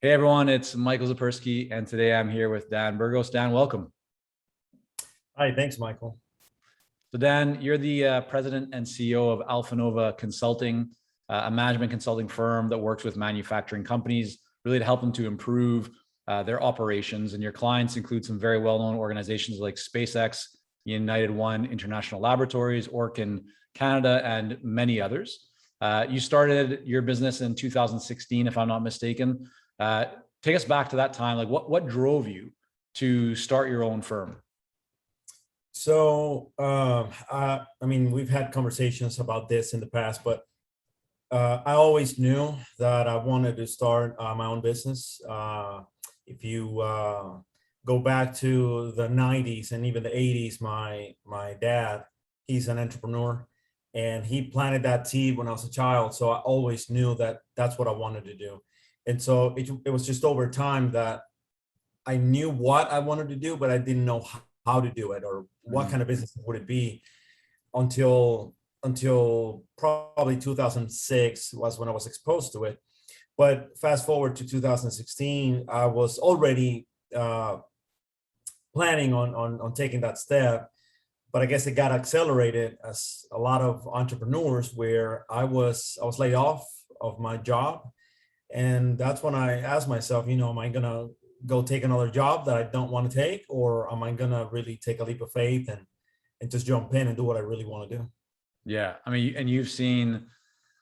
Hey everyone, it's Michael Zapersky, and today I'm here with Dan Burgos. Dan, welcome. Hi, thanks, Michael. So Dan, you're the president and CEO of Alpha Nova Consulting, a management consulting firm that works with manufacturing companies, really to help them to improve their operations. And your clients include some very well-known organizations like SpaceX, United One International Laboratories, Orc in Canada, and many others. You started your business in 2016, if I'm not mistaken. Uh, Take us back to that time. Like, what drove you to start your own firm? So, we've had conversations about this in the past, but I always knew that I wanted to start my own business. If you go back to the 90s and even the 80s, my dad, he's an entrepreneur, and he planted that seed when I was a child. So I always knew that that's what I wanted to do. And so it was just over time that I knew what I wanted to do, but I didn't know how to do it or what kind of business would it be until probably 2006 was when I was exposed to it. But fast forward to 2016, I was already planning on taking that step, but I guess it got accelerated as a lot of entrepreneurs where I was laid off of my job. And that's when I asked myself, am I gonna go take another job that I don't want to take, or am I gonna really take a leap of faith and just jump in and do what I really want to do? Yeah, I mean, and you've seen,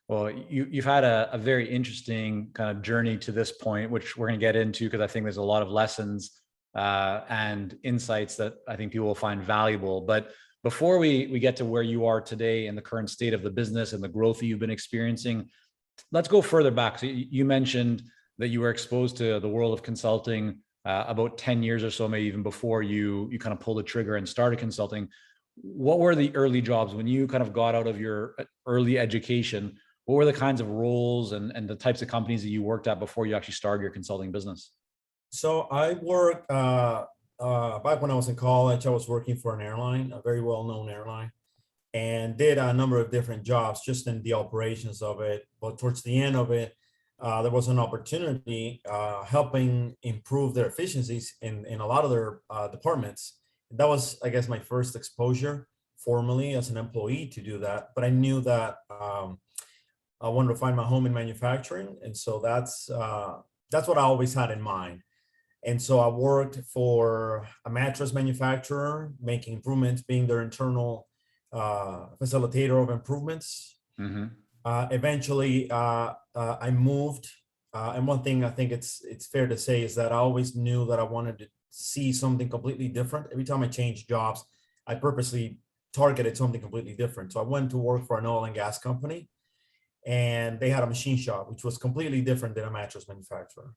well, you've had a very interesting kind of journey to this point, which we're going to get into because I think there's a lot of lessons and insights that I think people will find valuable. But before we get to where you are today and the current state of the business and the growth that you've been experiencing, let's go further back. So you mentioned that you were exposed to the world of consulting about 10 years or so, maybe even before you kind of pulled the trigger and started consulting. What were the early jobs when you kind of got out of your early education? What were the kinds of roles and the types of companies that you worked at before you actually started your consulting business? So I worked back when I was in college. I was working for an airline, a very well-known airline, and did a number of different jobs just in the operations of it. But towards the end of it, there was an opportunity helping improve their efficiencies in a lot of their departments. That was, I guess, my first exposure formally as an employee to do that. But I knew that I wanted to find my home in manufacturing, and so that's what I always had in mind. And so I worked for a mattress manufacturer, making improvements, being their internal facilitator of improvements. Mm-hmm. Eventually, I moved, and one thing I think it's fair to say is that I always knew that I wanted to see something completely different. Every time I changed jobs, I purposely targeted something completely different. So I went to work for an oil and gas company, and they had a machine shop, which was completely different than a mattress manufacturer.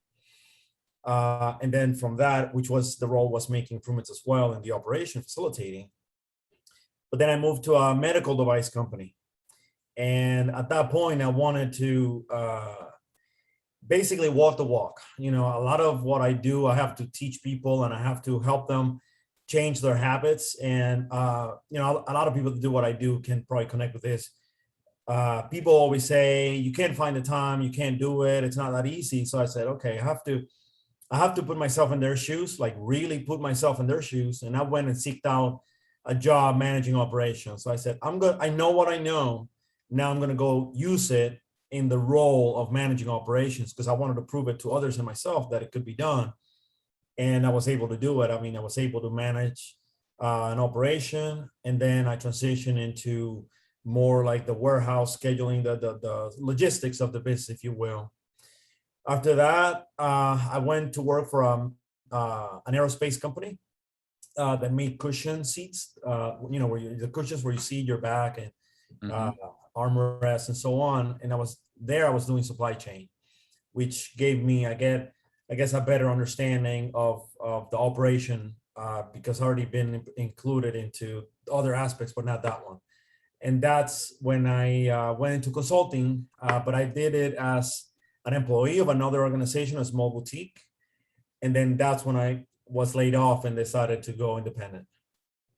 And then from that, which was the role was making improvements as well in the operation facilitating. But then I moved to a medical device company. And at that point, I wanted to basically walk the walk. A lot of what I do, I have to teach people and I have to help them change their habits. And, a lot of people that do what I do can probably connect with this. People always say, you can't find the time, you can't do it, it's not that easy. So I said, okay, I have to put myself in their shoes, like really put myself in their shoes. And I went and seeked out a job managing operations. So I said, I know what I know. Now I'm going to go use it in the role of managing operations because I wanted to prove it to others and myself that it could be done. And I was able to do it. I mean, I was able to manage an operation, and then I transitioned into more like the warehouse scheduling, the logistics of the business, if you will. After that, I went to work for an aerospace company that made cushion seats, the cushions where you see your back and Mm-hmm. armrests and so on. And I was doing supply chain, which gave me, I guess, a better understanding of the operation because I already been included into other aspects, but not that one. And that's when I went into consulting, but I did it as an employee of another organization, a small boutique. And then that's when I was laid off and decided to go independent.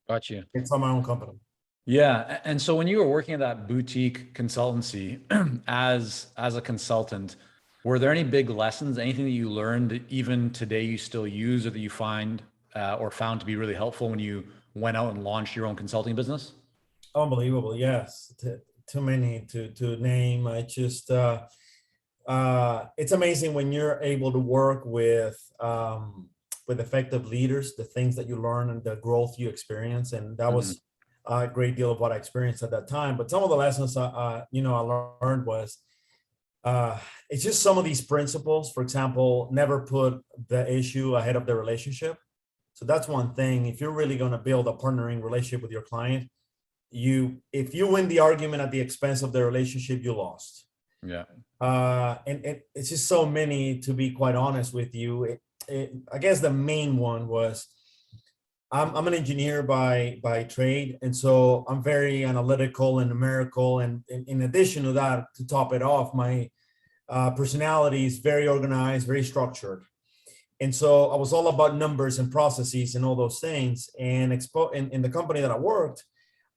Got you. It's on my own company. Yeah. And so when you were working at that boutique consultancy as a consultant, Were there any big lessons, anything that you learned that even today you still use or that you find or found to be really helpful when you went out and launched your own consulting business? Unbelievable. Yes. Too many to name. It's amazing when you're able to work with effective leaders, the things that you learn and the growth you experience. And that Mhm. was a great deal of what I experienced at that time. But some of the lessons, I learned was, uh, it's just some of these principles. For example, never put the issue ahead of the relationship. So that's one thing. If you're really going to build a partnering relationship with your client, if you win the argument at the expense of the relationship, you lost. Yeah. And it's just so many, to be quite honest with you. I guess the main one was, I'm an engineer by trade, and so I'm very analytical and numerical. And in addition to that, to top it off, my personality is very organized, very structured. And so I was all about numbers and processes and all those things. And in the company that I worked,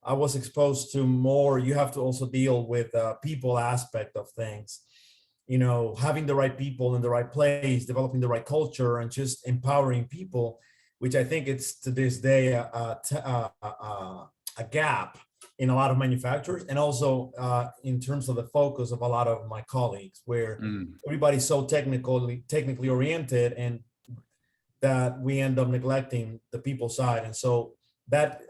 I was exposed to more. You have to also deal with people aspect of things. Having the right people in the right place, developing the right culture, and just empowering people, which I think it's to this day a gap in a lot of manufacturers, and also in terms of the focus of a lot of my colleagues, where Mm. everybody's so technically oriented, and that we end up neglecting the people side. And so that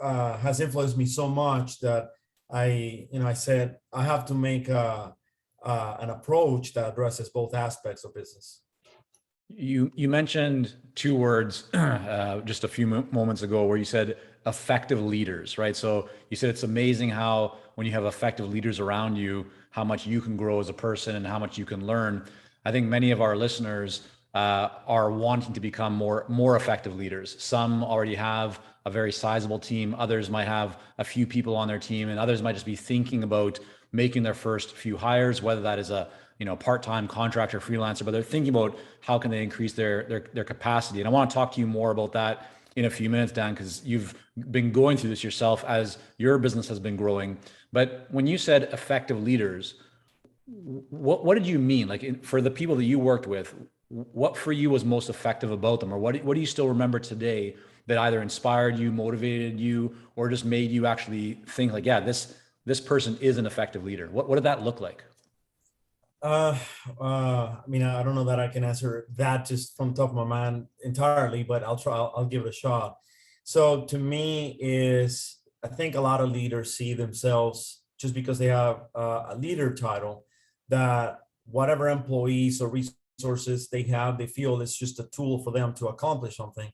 has influenced me so much that I said I have to make an approach that addresses both aspects of business. You mentioned two words just a few moments ago where you said effective leaders, right? So you said it's amazing how when you have effective leaders around you, how much you can grow as a person and how much you can learn. I think many of our listeners are wanting to become more effective leaders. Some already have a very sizable team. Others might have a few people on their team, and others might just be thinking about making their first few hires, whether that is a part-time contractor, freelancer, but they're thinking about how can they increase their capacity. And I want to talk to you more about that in a few minutes, Dan, because you've been going through this yourself as your business has been growing. But when you said effective leaders, what did you mean? Like for the people that you worked with, what for you was most effective about them, or what do you still remember today that either inspired you, motivated you, or just made you actually think like, yeah, this person is an effective leader? What did that look like? Uh, I mean, I don't know that I can answer that just from top of my mind entirely, but I'll try. I'll give it a shot. So to me, I think a lot of leaders see themselves just because they have a leader title, that whatever employees or resources they have, they feel it's just a tool for them to accomplish something.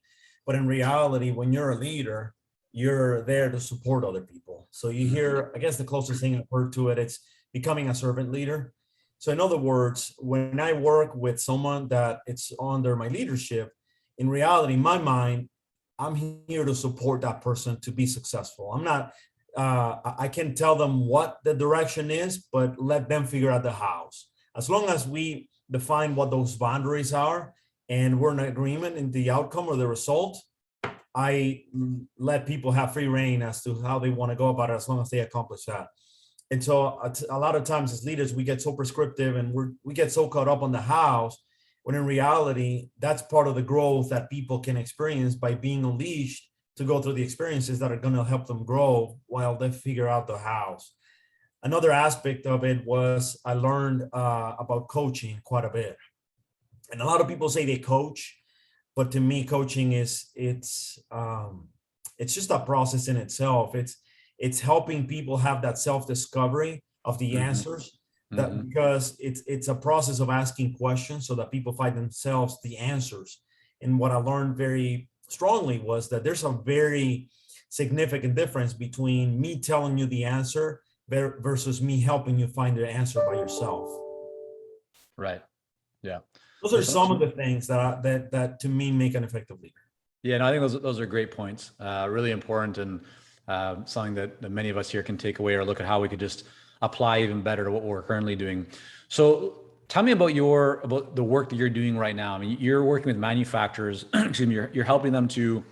But in reality, when you're a leader, you're there to support other people. So you hear, I guess the closest thing I've heard to it, it's becoming a servant leader. So in other words, when I work with someone that it's under my leadership, in reality, in my mind, I'm here to support that person to be successful. I'm not, I can tell them what the direction is, but let them figure out the hows. As long as we define what those boundaries are and we're in agreement in the outcome or the result, I let people have free reign as to how they want to go about it, as long as they accomplish that. And so a lot of times as leaders, we get so prescriptive and we get so caught up on the hows, when in reality, that's part of the growth that people can experience by being unleashed to go through the experiences that are going to help them grow while they figure out the hows. Another aspect of it was I learned about coaching quite a bit. And a lot of people say they coach, but to me, coaching it's just a process in itself. It's helping people have that self-discovery of the Mm-hmm. answers, that Mm-hmm. because it's a process of asking questions so that people find themselves the answers. And what I learned very strongly was that there's a very significant difference between me telling you the answer versus me helping you find the answer by yourself. Right. Yeah. Those are There's some of the things that to me make an effective leader. Yeah, no, I think those are great points. Really important, and something that many of us here can take away or look at how we could just apply even better to what we're currently doing. So tell me about about the work that you're doing right now. I mean, you're working with manufacturers, excuse me, you're helping them to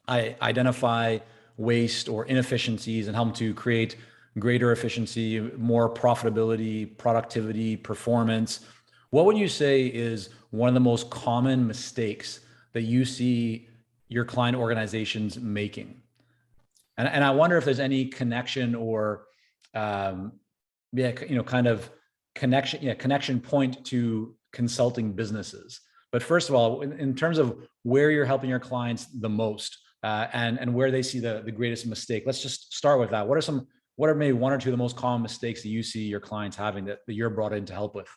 identify waste or inefficiencies and help them to create greater efficiency, more profitability, productivity, performance. What would you say is one of the most common mistakes that you see your client organizations making? And I wonder if there's any connection or, um, yeah, kind of connection point to consulting businesses. But first of all, in terms of where you're helping your clients the most, and where they see the greatest mistake, let's just start with that. What are maybe one or two of the most common mistakes that you see your clients having that you're brought in to help with?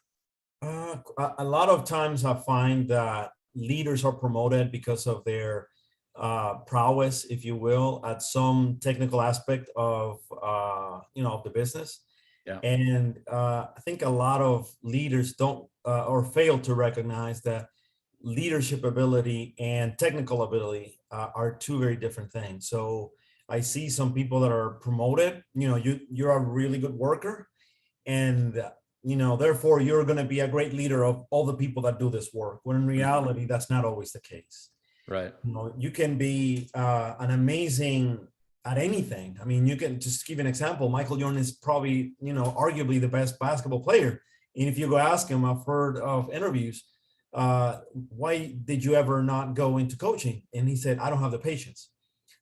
A lot of times I find that leaders are promoted because of their prowess, if you will, at some technical aspect of of the business. Yeah. And I think a lot of leaders don't or fail to recognize that leadership ability and technical ability are two very different things. So I see some people that are promoted. You're a really good worker, and therefore you're going to be a great leader of all the people that do this work, when in reality that's not always the case. Right. You can be an amazing at anything. I mean, you can just give an example. Michael Jordan is probably arguably the best basketball player, and if you go ask him, I've heard of interviews, why did you ever not go into coaching? And he said, I don't have the patience.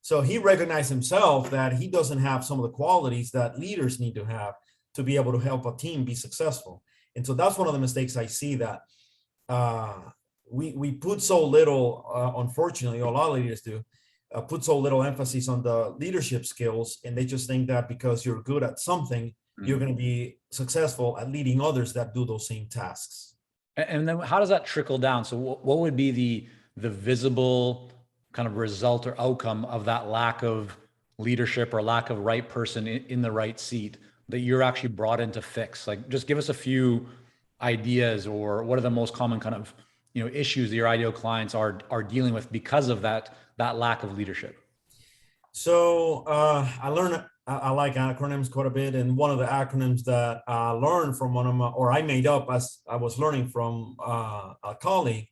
So he recognized himself that he doesn't have some of the qualities that leaders need to have to be able to help a team be successful. And so that's one of the mistakes I see, that we put so little, unfortunately, a lot of leaders do, put so little emphasis on the leadership skills, and they just think that because you're good at something, you're going to be successful at leading others that do those same tasks. And then how does that trickle down? So what would be the visible kind of result or outcome of that lack of leadership or lack of right person in the right seat that you're actually brought in to fix? Like, just give us a few ideas, or what are the most common kind of, issues that your ideal clients are dealing with because of that lack of leadership? So I like acronyms quite a bit, and one of the acronyms that I learned from I made up as I was learning from a colleague,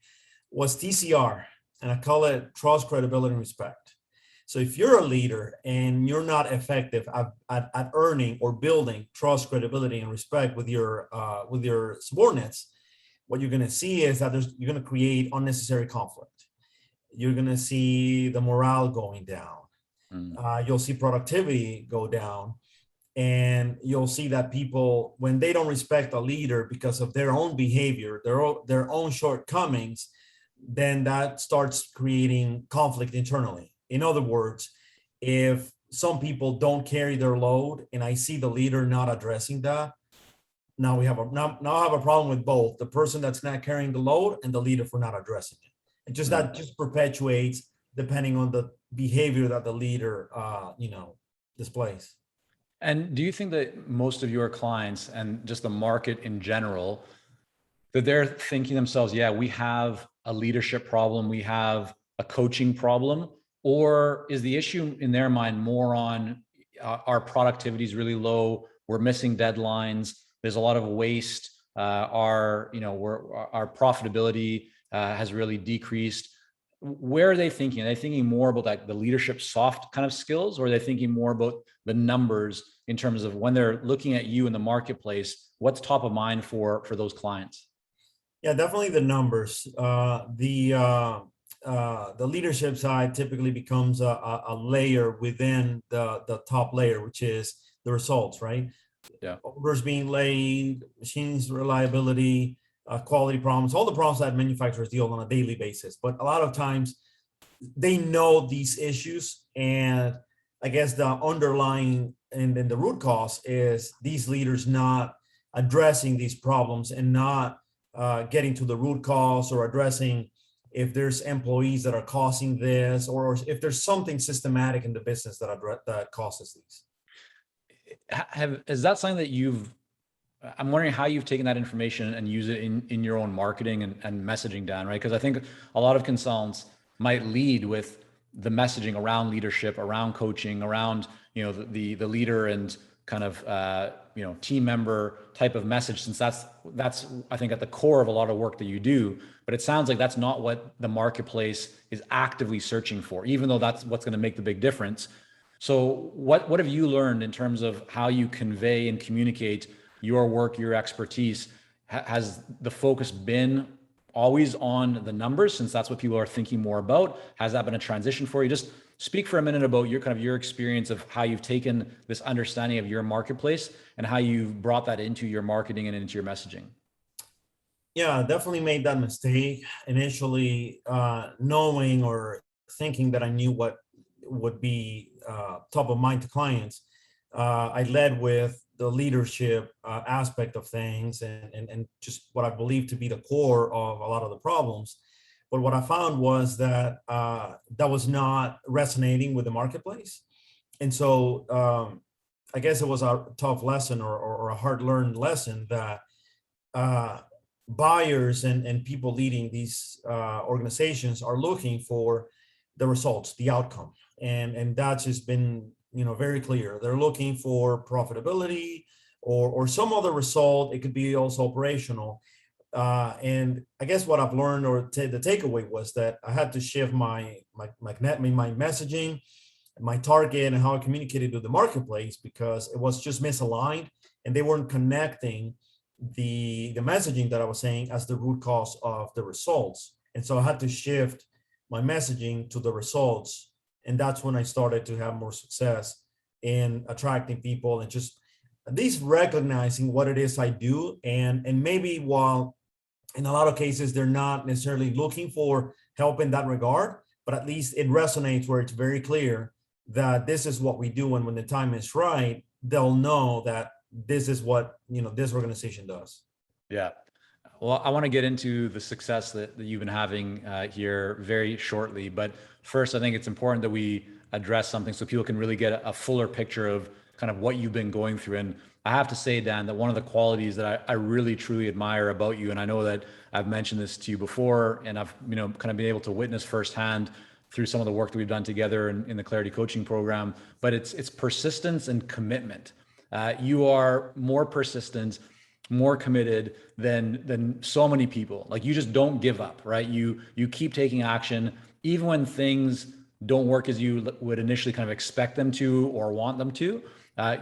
was TCR, and I call it trust, credibility, and respect. So if you're a leader and you're not effective at earning or building trust, credibility, and respect with your subordinates, what you're going to see is that you're going to create unnecessary conflict. You're going to see the morale going down. You'll see productivity go down, and you'll see that people, when they don't respect a leader because of their own behavior, their own shortcomings, then that starts creating conflict internally. In other words, if some people don't carry their load, and I see the leader not addressing that, now I have a problem with both the person that's not carrying the load and the leader for not addressing it. That just perpetuates, depending on the behavior that the leader displays. And do you think that most of your clients and just the market in general, that they're thinking themselves, yeah, we have a leadership problem, we have a coaching problem, or is the issue in their mind more on our productivity is really low, we're missing deadlines, there's a lot of waste, our profitability has really decreased? Where are they thinking? Are they thinking more about like the leadership soft kind of skills, or are they thinking more about the numbers in terms of when they're looking at you in the marketplace, what's top of mind for those clients? Yeah, definitely the numbers. The leadership side typically becomes a layer within the top layer, which is the results, right? Yeah. Orders being laid, machines reliability, quality problems, all the problems that manufacturers deal on a daily basis. But a lot of times they know these issues, and I guess the underlying and then the root cause is these leaders not addressing these problems and not getting to the root cause, or addressing if there's employees that are causing this, or if there's something systematic in the business that causes these. Is that something that I'm wondering how you've taken that information and use it in your own marketing and messaging, Dan, right? Because I think a lot of consultants might lead with the messaging around leadership, around coaching, around, the leader and kind of, team member type of message, since that's, I think, at the core of a lot of work that you do. But it sounds like that's not what the marketplace is actively searching for, even though that's what's going to make the big difference. So what have you learned in terms of how you convey and communicate your work, your expertise? has the focus been always on the numbers, since that's what people are thinking more about? Has that been a transition for you? Just speak for a minute about your kind of your experience of how you've taken this understanding of your marketplace and how you've brought that into your marketing and into your messaging. Yeah, definitely made that mistake initially, knowing or thinking that I knew what would be top of mind to clients. I led with the leadership aspect of things, and just what I believe to be the core of a lot of the problems. But what I found was that that was not resonating with the marketplace. And so I guess it was a tough lesson, or a hard learned lesson, that uh, buyers and people leading these organizations are looking for the results, the outcome, and that's just been, very clear. They're looking for profitability, or some other result. It could be also operational. And I guess what I've learned, or the takeaway, was that I had to shift my messaging, my target, and how I communicated to the marketplace, because it was just misaligned, and they weren't connecting the messaging that I was saying as the root cause of the results. And so I had to shift my messaging to the results. And that's when I started to have more success in attracting people, and just at least recognizing what it is I do. And maybe, while in a lot of cases they're not necessarily looking for help in that regard, but at least it resonates where it's very clear that this is what we do. And when the time is right, they'll know that this is what, this organization does. Yeah. Well, I want to get into the success that you've been having here very shortly. But first, I think it's important that we address something so people can really get a fuller picture of kind of what you've been going through. And I have to say, Dan, that one of the qualities that I really truly admire about you, and I know that I've mentioned this to you before, and I've kind of been able to witness firsthand through some of the work that we've done together in the Clarity Coaching Program, but it's persistence and commitment. You are more persistent, more committed than so many people. Like, you just don't give up, right? You keep taking action even when things don't work as you would initially kind of expect them to or want them to.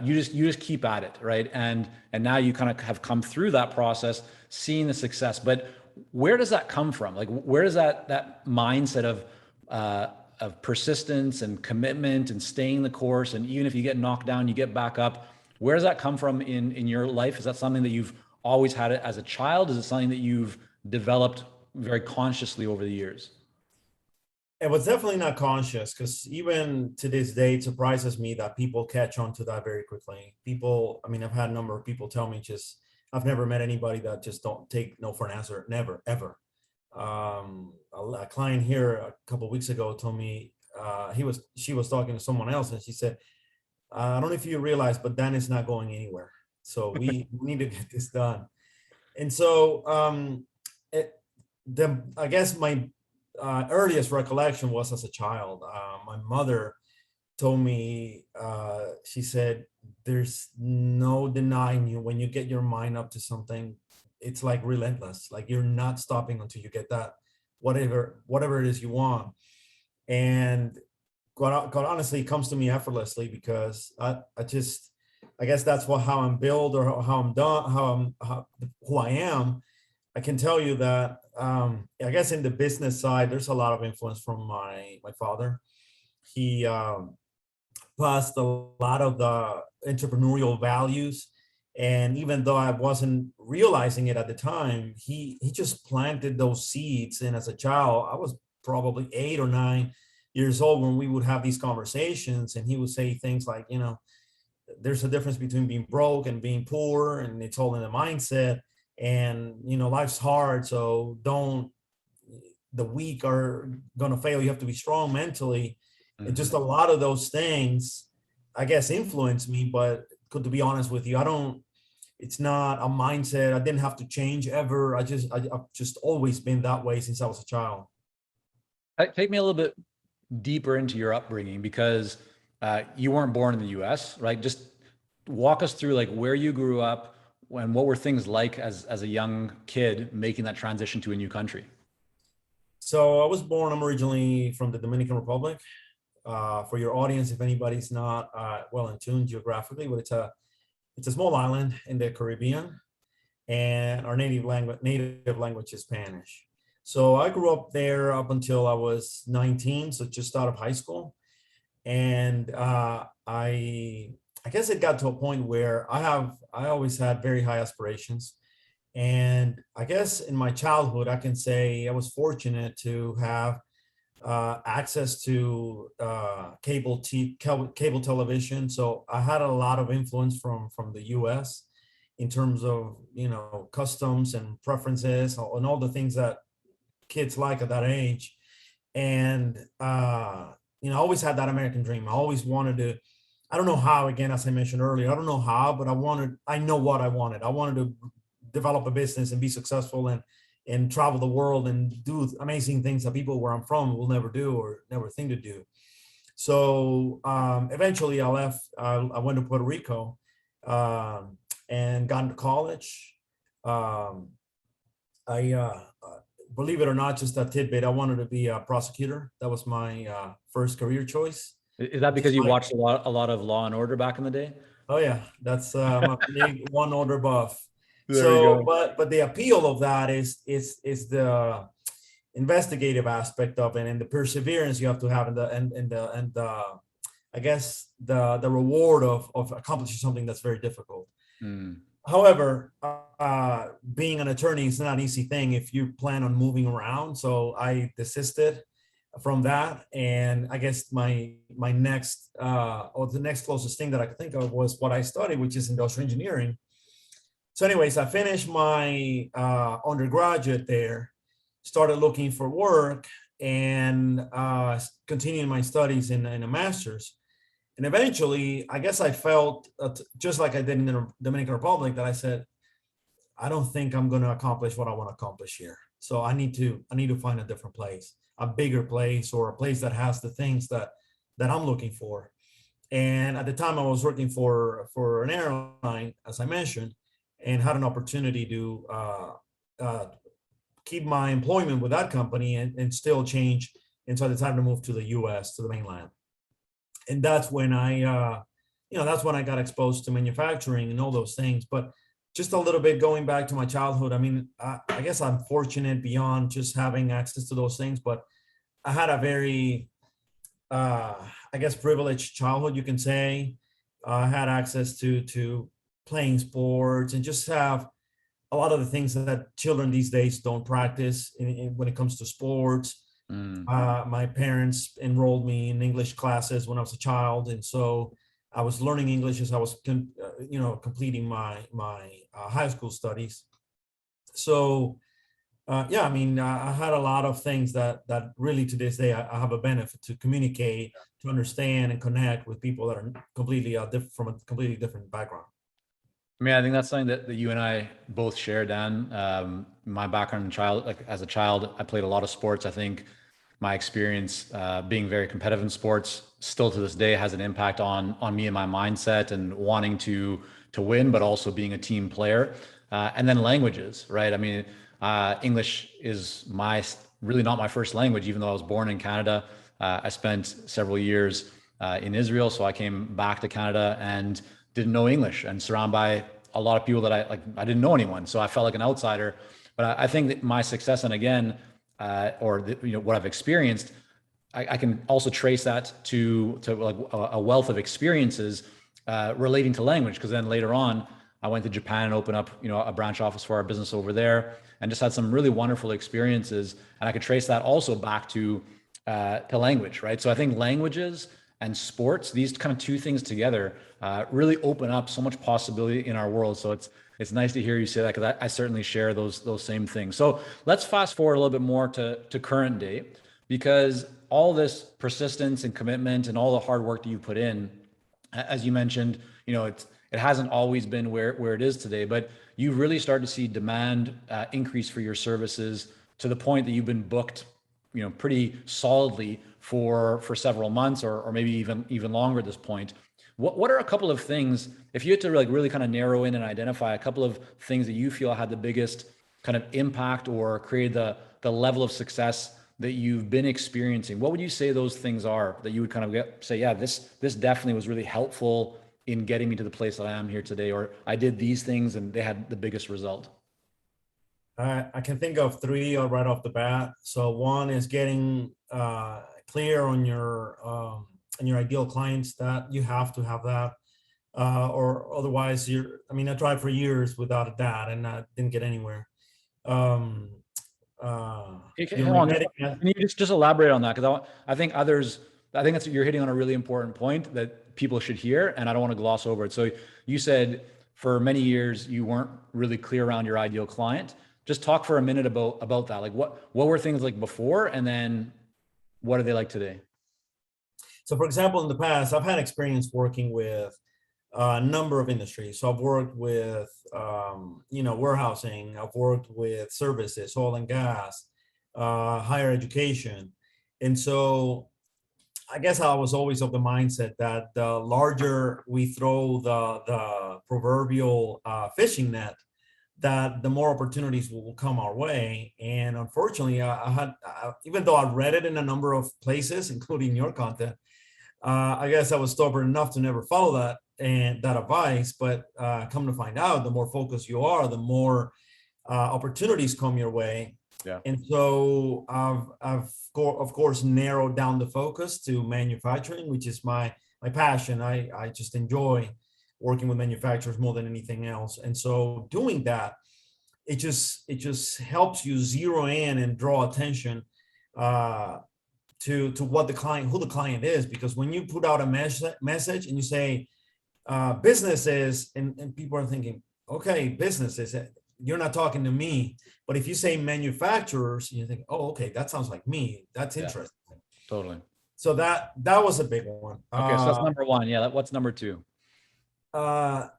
You just keep at it, right? And now you kind of have come through that process, seeing the success. But where does that come from? Like, where does that mindset of persistence and commitment and staying the course, and even if you get knocked down, you get back up? Where does that come from in your life? Is that something that you've always had it as a child? Is it something that you've developed very consciously over the years? It was definitely not conscious, because even to this day, it surprises me that people catch on to that very quickly. I've had a number of people tell me, I've never met anybody that just don't take no for an answer. Never, ever. A client here a couple of weeks ago told me, she was talking to someone else, and she said, I don't know if you realize, but Dan is not going anywhere. So we need to get this done. And so I guess my earliest recollection was as a child. My mother told me, she said, there's no denying you when you get your mind up to something. It's like relentless. Like, you're not stopping until you get that, whatever it is you want. And quite honestly, it comes to me effortlessly, because I guess that's how I'm built, or how I'm done, who I am. I can tell you that I guess in the business side, there's a lot of influence from my father. He passed a lot of the entrepreneurial values, and even though I wasn't realizing it at the time, he just planted those seeds. And as a child, I was probably 8 or 9 years old when we would have these conversations, and he would say things like, there's a difference between being broke and being poor, and it's all in the mindset. And life's hard, so the weak are gonna fail. You have to be strong mentally. Mm-hmm. And just a lot of those things, I guess, influenced me. But to be honest with you, it's not a mindset. I didn't have to change ever. I've just always been that way since I was a child. Take me a little bit deeper into your upbringing, because you weren't born in the US, right? Just walk us through, like, where you grew up, and what were things like as a young kid making that transition to a new country? So I'm originally from the Dominican Republic. For your audience, if anybody's not well in tune geographically, but it's a small island in the Caribbean. and our native language is Spanish. So I grew up there up until I was 19, so just out of high school. And I guess it got to a point where I always had very high aspirations. And I guess in my childhood, I can say I was fortunate to have access to cable television. So I had a lot of influence from the U.S. in terms of, customs and preferences and all the things that kids like at that age. And I always had that American dream. I always wanted to. I don't know how. Again, as I mentioned earlier, I don't know how, but I know what I wanted. I wanted to develop a business and be successful and travel the world and do amazing things that people where I'm from will never do or never think to do. So eventually I left. I went to Puerto Rico and got into college. Um, I believe it or not, just a tidbit. I wanted to be a prosecutor. That was my first career choice. Is that because you watched a lot of Law and Order back in the day? Oh yeah, that's my big one order buff. There we So, go. but the appeal of that is the investigative aspect of it and the perseverance you have to have and the I guess the reward of accomplishing something that's very difficult. Mm. However, being an attorney is not an easy thing if you plan on moving around. So I desisted from that, and I guess my next or the next closest thing that I could think of was what I studied, which is industrial engineering. So, anyways, I finished my undergraduate there, started looking for work, and continuing my studies in a master's. And eventually, I guess I felt just like I did in the Dominican Republic that I said, I don't think I'm going to accomplish what I want to accomplish here. So I need to find a different place, a bigger place, or a place that has the things that I'm looking for. And at the time, I was working for an airline, as I mentioned, and had an opportunity to keep my employment with that company and still change. And so I decided to move to the U.S. to the mainland, and that's when I got exposed to manufacturing and all those things. But just a little bit going back to my childhood, I mean, I guess I'm fortunate beyond just having access to those things, but I had a very, I guess, privileged childhood, you can say. I had access to playing sports and just have a lot of the things that children these days don't practice when it comes to sports. Mm. My parents enrolled me in English classes when I was a child, and so I was learning English as I was, completing my high school studies. So, yeah, I mean, I had a lot of things that really to this day I have a benefit to communicate, to understand, and connect with people that are completely from a completely different background. I mean, I think that's something that you and I both share, Dan. My background in as a child, I played a lot of sports. I think my experience being very competitive in sports still to this day has an impact on me and my mindset and wanting to win, but also being a team player. And then languages, right? I mean, English is really not my first language, even though I was born in Canada. I spent several years in Israel, so I came back to Canada and didn't know English and surrounded by a lot of people that I didn't know anyone. So I felt like an outsider. But I think that my success, and again, what I've experienced, I can also trace that to like a wealth of experiences relating to language. Because then later on, I went to Japan and opened up, a branch office for our business over there, and just had some really wonderful experiences. And I could trace that also back to language, right? So I think languages and sports, these kind of two things together, really open up so much possibility in our world. So it's nice to hear you say that, because I certainly share those same things. So let's fast forward a little bit more to current day, because all this persistence and commitment and all the hard work that you put in, as you mentioned, it hasn't always been where it is today, but you really start to see demand increase for your services to the point that you've been booked, pretty solidly for several months or maybe even longer at this point. What are a couple of things, if you had to really kind of narrow in and identify a couple of things that you feel had the biggest kind of impact or create the level of success that you've been experiencing, what would you say those things are that you would kind of say, yeah, this definitely was really helpful in getting me to the place that I am here today, or I did these things and they had the biggest result? I can think of three right off the bat. So one is getting clear on your ideal clients, that you have to have that, or otherwise I mean, I tried for years without that and I didn't get anywhere. Um, Hold on, getting can you just elaborate on that? Because I think others, I think that's, you're hitting on a really important point that people should hear, and I don't want to gloss over it. So you said for many years you weren't really clear around your ideal client. Just talk for a minute about that. Like what were things like before, and then what are they like today? So for example, in the past, I've had experience working with a number of industries. So I've worked with, warehousing. I've worked with services, oil and gas, higher education. And so I guess I was always of the mindset that the larger we throw the proverbial fishing net, that the more opportunities will come our way. And unfortunately, even though I read it in a number of places, including your content, I guess I was stubborn enough to never follow that advice. But come to find out, the more focused you are, the more opportunities come your way. Yeah. And so of course narrowed down the focus to manufacturing, which is my passion. I just enjoy working with manufacturers more than anything else. And so doing that, it just helps you zero in and draw attention to what who the client is. Because when you put out a message and you say businesses, and people are thinking, okay, businesses, you're not talking to me. But if you say manufacturers, you think, oh, okay, that sounds like me. That's interesting. Yeah, totally. So that was a big one. Okay, so that's number one. Yeah, what's number two? I'll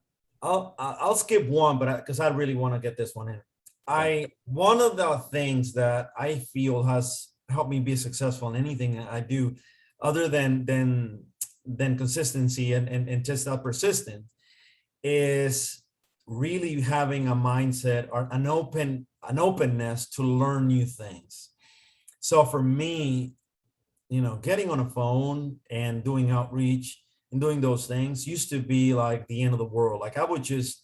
skip one, but because I really want to get this one in. One of the things that I feel has helped me be successful in anything I do, other than consistency and just that persistent, is really having a mindset or an openness to learn new things. So for me, getting on a phone and doing outreach and doing those things used to be like the end of the world. Like I would just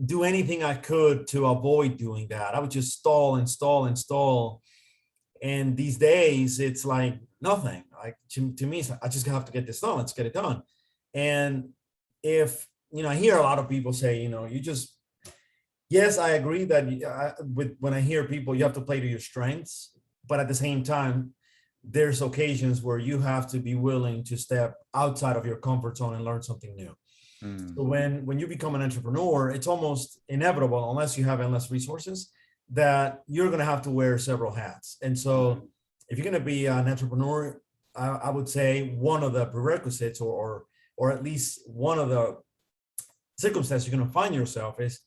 do anything I could to avoid doing that. I would just stall and stall and stall. And these days it's like nothing. Like to me, it's like, I just have to get this done. Let's get it done. And if, I hear a lot of people say, yes, I agree that when I hear people, you have to play to your strengths, but at the same time, there's occasions where you have to be willing to step outside of your comfort zone and learn something new. So when you become an entrepreneur, it's almost inevitable, unless you have endless resources, that you're going to have to wear several hats. And so if you're going to be an entrepreneur, I would say one of the prerequisites or at least one of the circumstances you're going to find yourself is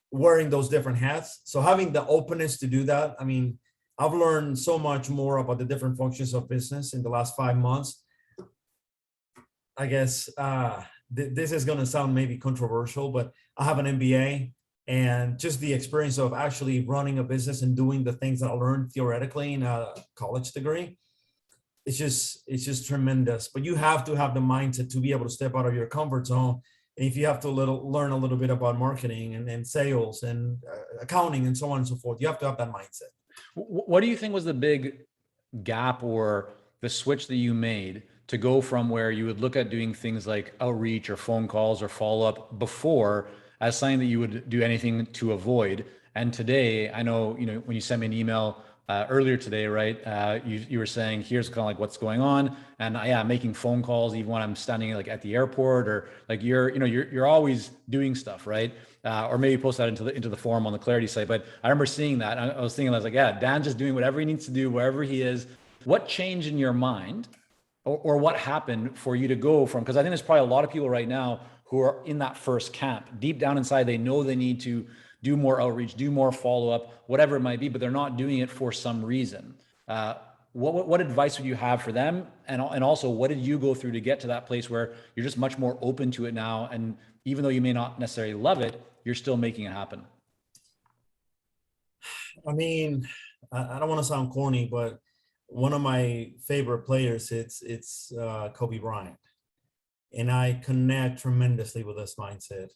wearing those different hats. So having the openness to do that. I mean, I've learned so much more about the different functions of business in the last 5 months. I guess this is going to sound maybe controversial, but I have an MBA, and just the experience of actually running a business and doing the things that I learned theoretically in a college degree, it's just tremendous. But you have to have the mindset to be able to step out of your comfort zone. And if you have to learn a little bit about marketing and sales and accounting and so on and so forth, you have to have that mindset. What do you think was the big gap or the switch that you made to go from where you would look at doing things like outreach or phone calls or follow up before as something that you would do anything to avoid? And today, I know, when you sent me an email earlier today, right? You were saying, here's kind of like what's going on. And yeah, making phone calls, even when I'm standing like at the airport, or like you're always doing stuff, right? Or maybe post that into the forum on the Clarity site. But I remember seeing that. I was thinking, I was like, yeah, Dan's just doing whatever he needs to do, wherever he is. What changed in your mind, or what happened for you to go from, because I think there's probably a lot of people right now who are in that first camp. Deep down inside, they know they need to do more outreach, do more follow-up, whatever it might be, but they're not doing it for some reason. What advice would you have for them? And also, what did you go through to get to that place where you're just much more open to it now? And even though you may not necessarily love it, you're still making it happen. I mean, I don't want to sound corny, but one of my favorite players, it's Kobe Bryant. and I connect tremendously with this mindset.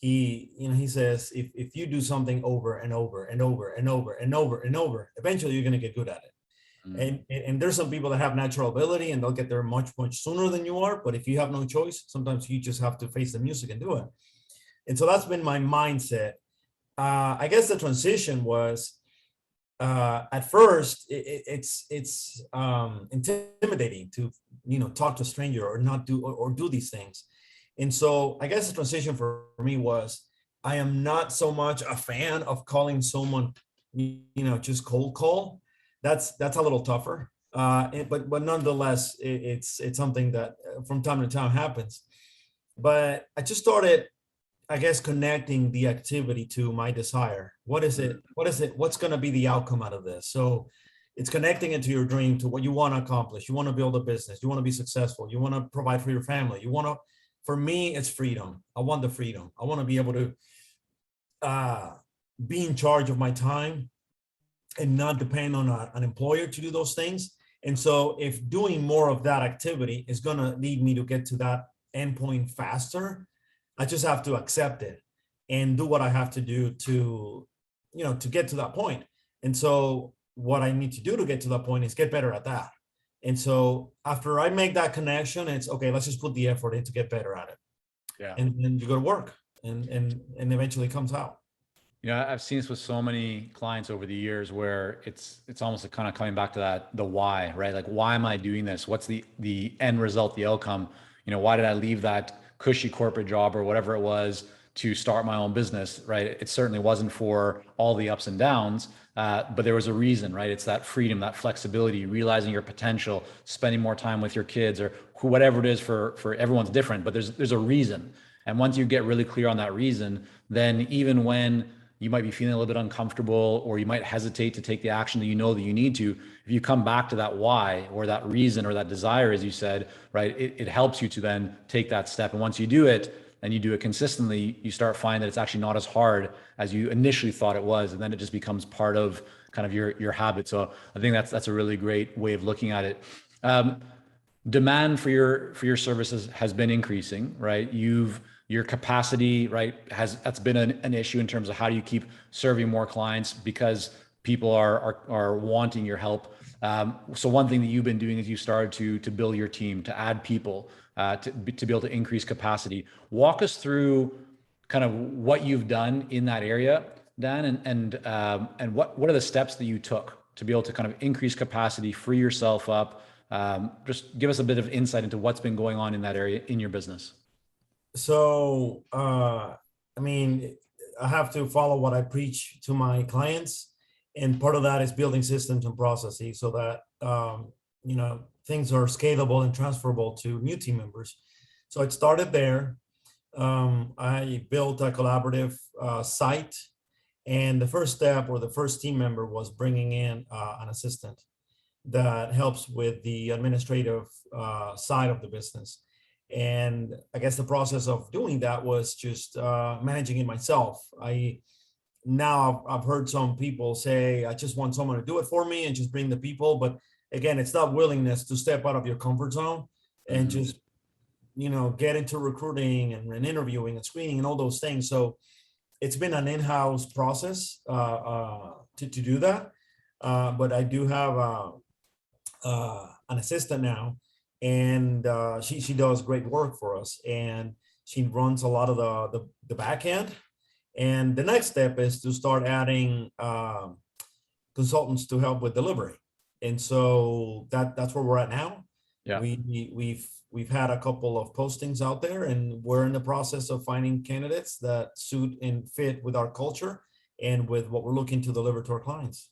He says, if you do something over and over and over and over and over and over, eventually you're going to get good at it. Mm. And there's some people that have natural ability and they'll get there much sooner than you are. But if you have no choice, sometimes you just have to face the music and do it. And so that's been my mindset. I guess the transition was, at first it's intimidating to talk to a stranger or not do or do these things. And so I guess the transition for me was, I am not so much a fan of calling someone just cold call. That's a little tougher, but nonetheless it's something that from time to time happens. But I just started, I guess, connecting the activity to my desire. What is it? What's going to be the outcome out of this? So it's connecting it to your dream, to what you want to accomplish. You want to build a business. You want to be successful. You want to provide for your family. For me, it's freedom. I want the freedom. I want to be able to be in charge of my time and not depend on an employer to do those things. And so if doing more of that activity is going to lead me to get to that endpoint faster, I just have to accept it and do what I have to do to get to that point. And so what I need to do to get to that point is get better at that. And so after I make that connection, it's okay, let's just put the effort in to get better at it. Yeah. And then you go to work and eventually it comes out. I've seen this with so many clients over the years where it's almost kind of coming back to that, the why, right? Like, why am I doing this? What's the end result, the outcome? Why did I leave that cushy corporate job or whatever it was to start my own business, right? It certainly wasn't for all the ups and downs, but there was a reason, right? It's that freedom, that flexibility, realizing your potential, spending more time with your kids, or whatever it is. For everyone's different, but there's a reason. And once you get really clear on that reason, then even when you might be feeling a little bit uncomfortable, or you might hesitate to take the action that you need to, if you come back to that why or that reason or that desire, as you said, right, it helps you to then take that step. And once you do it and you do it consistently, you start finding that it's actually not as hard as you initially thought it was. And then it just becomes part of kind of your habit. So I think that's a really great way of looking at it. Demand for your services has been increasing, right? Your capacity, right, that's been an issue in terms of how do you keep serving more clients because people are wanting your help. So one thing that you've been doing is you started to build your team, to add people, to be able to increase capacity. Walk us through kind of what you've done in that area, Dan, and what are the steps that you took to be able to kind of increase capacity, free yourself up. Just give us a bit of insight into what's been going on in that area in your business. So, I have to follow what I preach to my clients. And part of that is building systems and processes so that, things are scalable and transferable to new team members. So it started there. I built a collaborative site. And the first step, or the first team member, was bringing in an assistant that helps with the administrative side of the business. And I guess the process of doing that was just managing it myself. I've heard some people say, I just want someone to do it for me and just bring the people. But again, it's that willingness to step out of your comfort zone and just, get into recruiting and interviewing and screening and all those things. So it's been an in-house process to do that. But I do have an assistant now, and she does great work for us, and she runs a lot of the back end. And the next step is to start adding consultants to help with delivery. And so that's where we're at now. Yeah. We've had a couple of postings out there, and we're in the process of finding candidates that suit and fit with our culture and with what we're looking to deliver to our clients.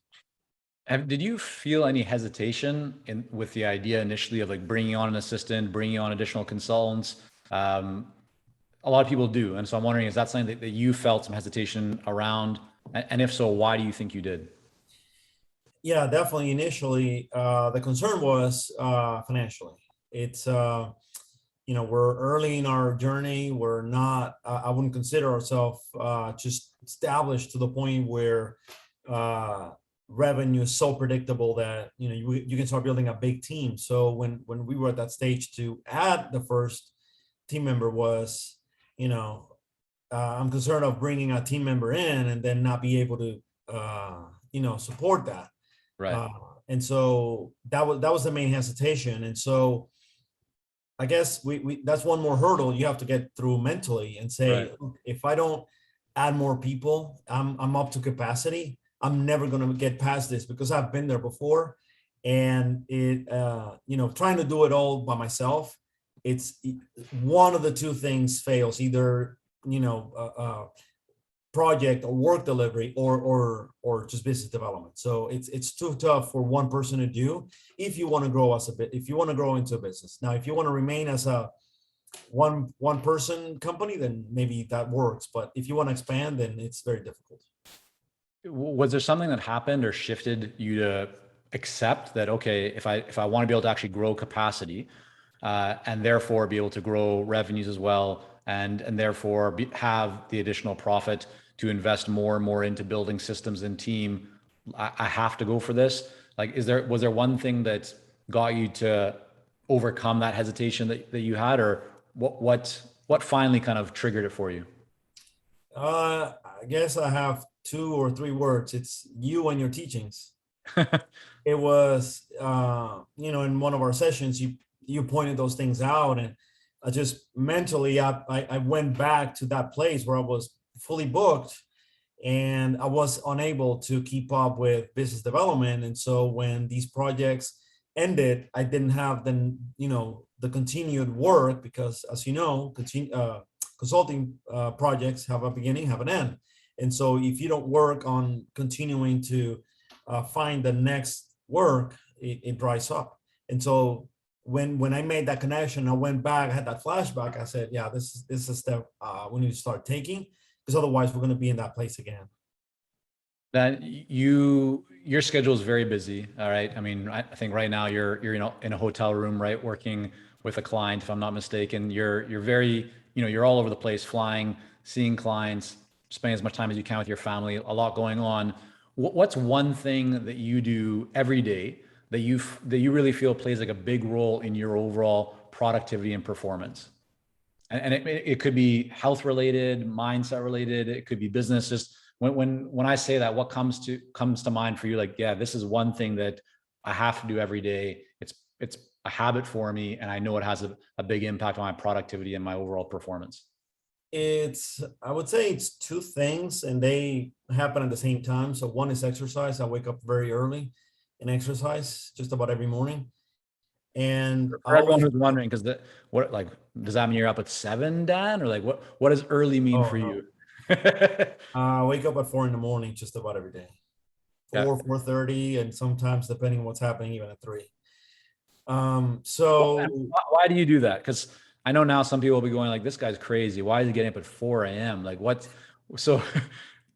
Did you feel any hesitation with the idea initially of like bringing on an assistant, bringing on additional consultants? A lot of people do. And so I'm wondering, is that something that you felt some hesitation around? And if so, why do you think you did? Yeah, definitely. Initially, the concern was financially. It's, we're early in our journey. We're not, I wouldn't consider ourselves just established to the point where revenue is so predictable that you can start building a big team. So when we were at that stage to add the first team member was, you know, I'm concerned of bringing a team member in and then not be able to, you know, support that. Right. Uh, and so that was the main hesitation. And so I guess we that's one more hurdle you have to get through mentally and say, Right. "Look, if I don't add more people, I'm up to capacity. I'm never going to get past this because I've been there before, and it you know, trying to do it all by myself, it's one of the two things fails, either, you know, project or work delivery or just business development. So it's too tough for one person to do if you want to grow as a bit, if you want to grow into a business. Now, if you want to remain as a one person company, then maybe that works. But if you want to expand, then it's very difficult. Was there something that happened or shifted you to accept that, okay, if I want to be able to actually grow capacity, and therefore be able to grow revenues as well, and therefore have the additional profit to invest more and more into building systems and team, I have to go for this? Like, was there one thing that got you to overcome that hesitation that you had, or what finally kind of triggered it for you? I guess I have two or three words. It's you and your teachings. It was, you know, in one of our sessions, you pointed those things out, and I just mentally, I went back to that place where I was fully booked, and I was unable to keep up with business development. And so when these projects ended, I didn't have the, you know, the continued work, because as you know, consulting projects have a beginning, have an end. And so if you don't work on continuing to find the next work, it dries up. And so when I made that connection, I went back, I had that flashback. I said, yeah, this is a step we need to start taking, because otherwise we're going to be in that place again. Then your schedule is very busy. All right. I mean, I think right now you're in a hotel room, right, working with a client, if I'm not mistaken. You're very, you're all over the place, flying, seeing clients, spending as much time as you can with your family, a lot going on. What's one thing that you do every day that you really feel plays like a big role in your overall productivity and performance? And it could be health related, mindset related, it could be business. Just when I say that, what comes to mind for you? Like, yeah, this is one thing that I have to do every day. It's a habit for me, and I know it has a big impact on my productivity and my overall performance. I would say it's two things, and they happen at the same time. So one is exercise. I wake up very early and exercise just about every morning. And I For everyone always, who's wondering, because what, like, does that mean you're up at 7, Dan, or like what does early mean oh for no, you? I wake up at 4 in the morning just about every day, Yeah. 4:30, and sometimes depending on what's happening, even at 3. And So why do you do that? Because I know now some people will be going like, this guy's crazy. Why is he getting up at 4 a.m.? Like, so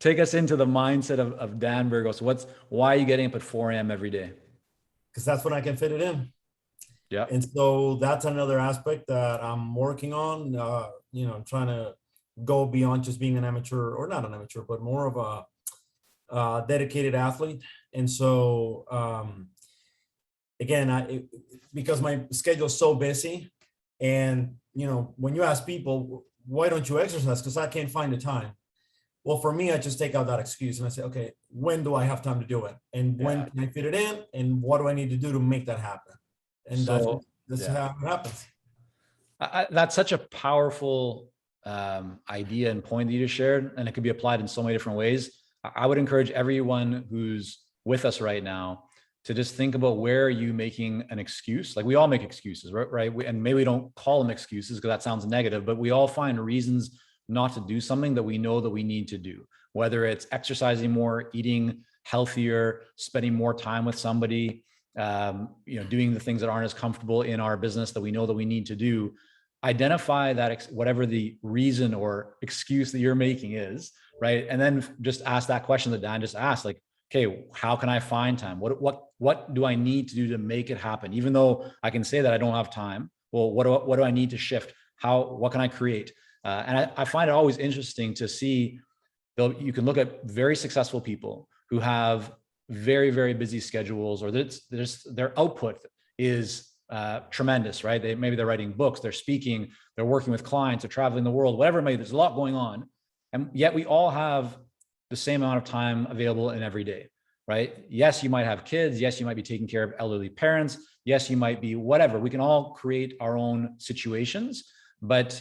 take us into the mindset of Dan Burgos. Why are you getting up at 4 a.m. every day? because that's when I can fit it in. Yeah. And so that's another aspect that I'm working on. You know, I'm trying to go beyond just being an amateur, or not an amateur, but more of a dedicated athlete. And so, again, because my schedule is so busy, and you know, when you ask people, why don't you exercise? Because I can't find the time. Well, for me, I just take out that excuse and I say, okay, when do I have time to do it? And when Yeah. can I fit it in? And what do I need to do to make that happen? And So, that's yeah. how it happens. That's such a powerful idea and point that you just shared, and it could be applied in so many different ways. I would encourage everyone who's with us right now to just think about, where are you making an excuse? Like, we all make excuses, right? And maybe we don't call them excuses because that sounds negative, but we all find reasons not to do something that we know that we need to do, whether it's exercising more, eating healthier, spending more time with somebody, doing the things that aren't as comfortable in our business that we know that we need to do. Identify that, whatever the reason or excuse that you're making is, right? And then just ask that question that Dan just asked, like, okay, how can I find time? What do I need to do to make it happen? Even though I can say that I don't have time, well, what do I need to shift? What can I create? And I find it always interesting to see, you can look at very successful people who have very, very busy schedules, or their output is tremendous, right? Maybe they're writing books, they're speaking, they're working with clients, they're traveling the world, whatever it may be. There's a lot going on. And yet we all have the same amount of time available in every day, right? Yes, you might have kids. Yes, you might be taking care of elderly parents. Yes, you might be whatever. We can all create our own situations, but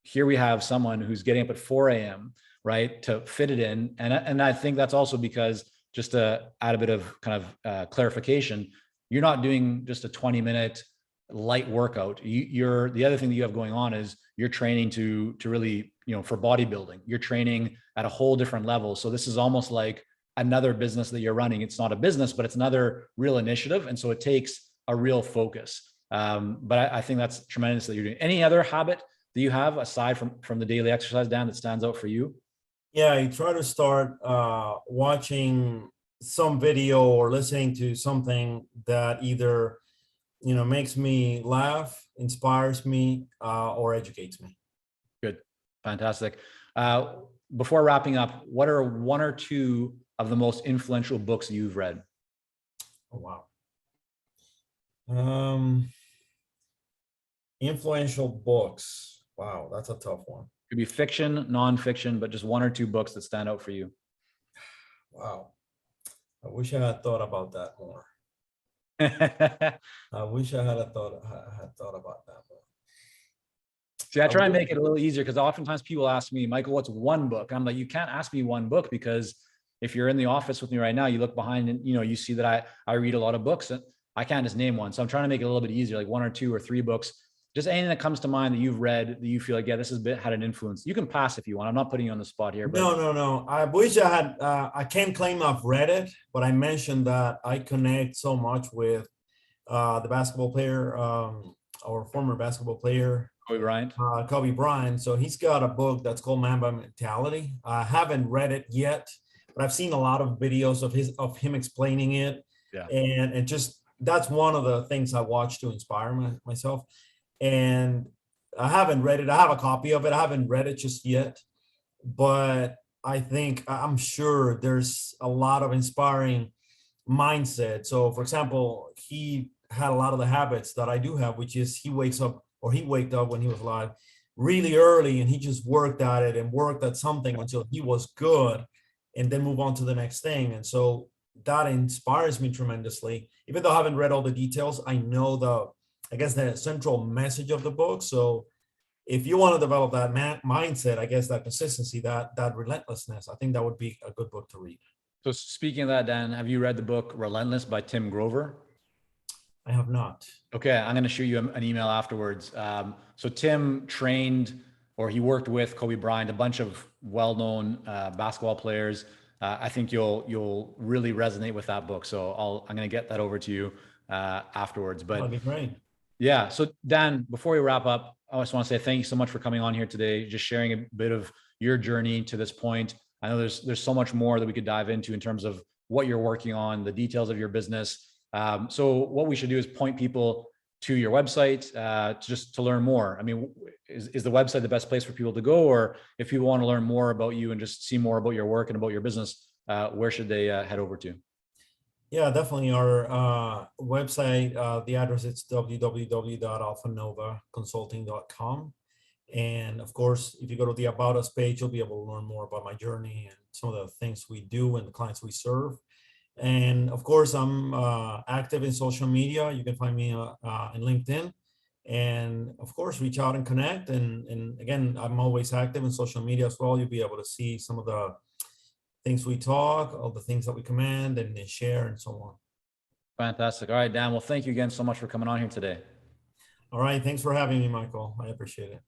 here we have someone who's getting up at 4 a.m., right, to fit it in. And I think that's also because, just to add a bit of kind of clarification, you're not doing just a 20-minute light workout. You're the other thing that you have going on is you're training to really, for bodybuilding. You're training at a whole different level. So this is almost like another business that you're running. It's not a business, but it's another real initiative. And so it takes a real focus. But I think that's tremendous that you're doing. Any other habit that you have aside from the daily exercise, Dan, that stands out for you? Yeah, I try to start watching some video or listening to something that either, makes me laugh, inspires me, or educates me. Good. Fantastic. Before wrapping up, what are one or two of the most influential books you've read? Oh, wow. Influential books. Wow, that's a tough one. Could be fiction, nonfiction, but just one or two books that stand out for you. Wow. I wish I had thought about that more. I wish I had thought about that more. See, I try and make it a little easier because oftentimes people ask me, Michael, what's one book? I'm like, you can't ask me one book, because if you're in the office with me right now, you look behind and you see that I read a lot of books, and I can't just name one. So I'm trying to make it a little bit easier, like one or two or three books. Just anything that comes to mind that you've read that you feel like, yeah, this has had an influence. You can pass if you want. I'm not putting you on the spot here. But No. I wish I had. I can't claim I've read it, but I mentioned that I connect so much with the basketball player, or former basketball player, Kobe Bryant. Kobe Bryant. So he's got a book that's called Mamba Mentality. I haven't read it yet, but I've seen a lot of videos of him explaining it. Yeah. And just that's one of the things I watch to inspire myself. And I haven't read it. I have a copy of it. I haven't read it just yet, but I'm sure there's a lot of inspiring mindset. So for example, he had a lot of the habits that I do have, which is he waked up when he was alive really early, and he just worked at it and worked at something until he was good, and then move on to the next thing. And so that inspires me tremendously. Even though I haven't read all the details, I know the central message of the book. So if you want to develop that mindset, I guess that consistency, that relentlessness, I think that would be a good book to read. So speaking of that, Dan, have you read the book Relentless by Tim Grover? I have not. Okay, I'm going to shoot you an email afterwards. So Tim trained, or he worked with Kobe Bryant, a bunch of well-known basketball players. I think you'll really resonate with that book. So I'm going to get that over to you afterwards. But that'd be great. Yeah. So Dan, before we wrap up, I just want to say thank you so much for coming on here today, just sharing a bit of your journey to this point. I know there's so much more that we could dive into in terms of what you're working on, the details of your business. So what we should do is point people to your website just to learn more. I mean, is the website the best place for people to go? Or if people want to learn more about you and just see more about your work and about your business, where should they head over to? Yeah, definitely. Our website, the address is www.alphanovaconsulting.com. And of course, if you go to the About Us page, you'll be able to learn more about my journey and some of the things we do and the clients we serve. And of course, I'm active in social media. You can find me in LinkedIn. And of course, reach out and connect. And again, I'm always active in social media as well. You'll be able to see some of the things we talk, all the things that we command and share and so on. Fantastic. All right, Dan. Well, thank you again so much for coming on here today. All right. Thanks for having me, Michael. I appreciate it.